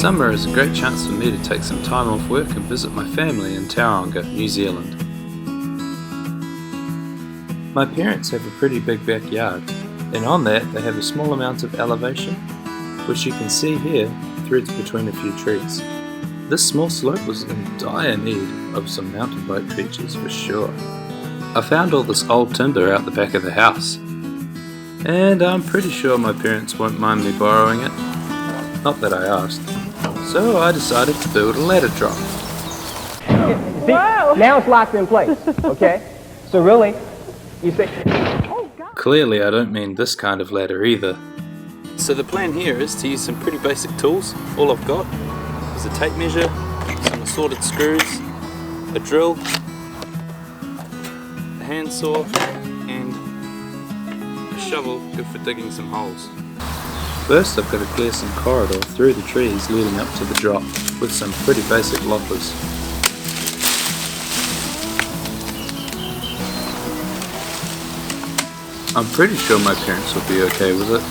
Summer is a great chance for me to take some time off work and visit my family in Tauranga, New Zealand. My parents have a pretty big backyard, and on that they have a small amount of elevation, which you can see here threads between a few trees. This small slope was in dire need of some mountain bike features for sure. I found all this old timber out the back of the house, and I'm pretty sure my parents won't mind me borrowing it. Not that I asked. So I decided to build a ladder drop. See, now it's locked in place, okay? So really, you say... Clearly I don't mean this kind of ladder either. So the plan here is to use some pretty basic tools. All I've got is a tape measure, some assorted screws, a drill, a handsaw, and a shovel good for digging some holes. First I've got to clear some corridor through the trees leading up to the drop with some pretty basic loppers. I'm pretty sure my parents will be okay with it.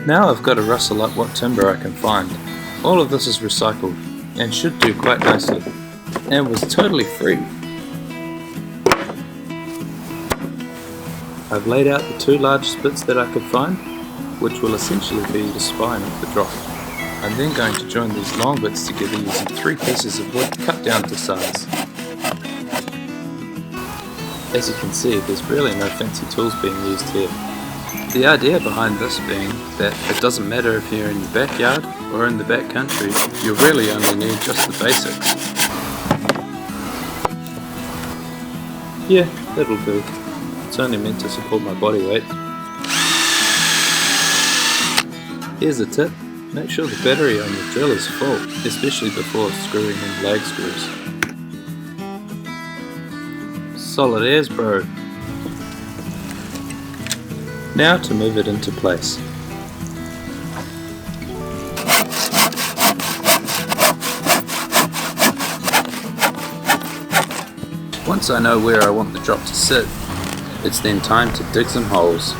Now I've got to rustle up what timber I can find. All of this is recycled and should do quite nicely, and was totally free. I've laid out the two large splits that I could find, which will essentially be the spine of the drop. I'm then going to join these long bits together using 3 pieces of wood cut down to size. As you can see, there's really no fancy tools being used here. The idea behind this being that it doesn't matter if you're in your backyard or in the back country, you really only need just the basics. Yeah, that'll do. It's only meant to support my body weight. Here's a tip, make sure the battery on your drill is full, especially before screwing in lag screws. Solid as bro. Now to move it into place. Once I know where I want the drop to sit, it's then time to dig some holes,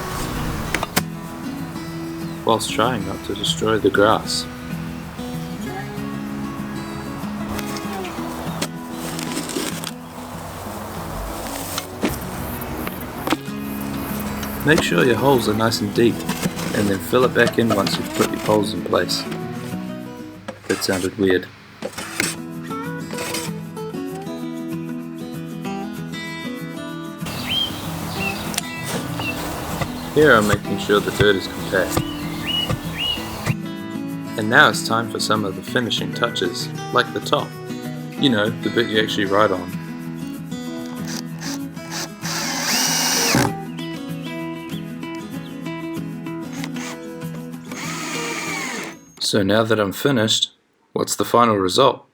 whilst trying not to destroy the grass. Make sure your holes are nice and deep, and then fill it back in once you've put your poles in place. That sounded weird. Here I'm making sure the dirt is compact. And now it's time for some of the finishing touches, like the top. You know, the bit you actually ride on. So now that I'm finished, what's the final result?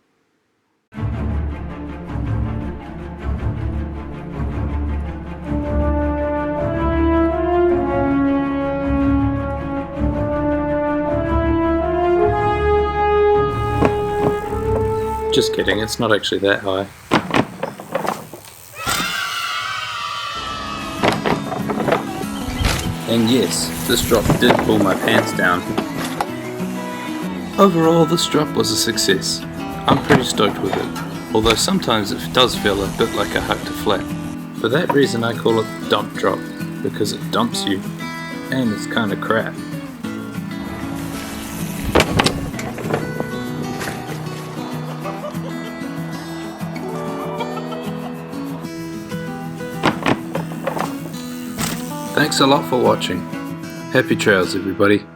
Just kidding, it's not actually that high. And yes, this drop did pull my pants down. Overall, this drop was a success. I'm pretty stoked with it, although sometimes it does feel a bit like a hut to flat. For that reason I call it the dump drop, because it dumps you, and it's kinda crap. Thanks a lot for watching. Happy trails everybody.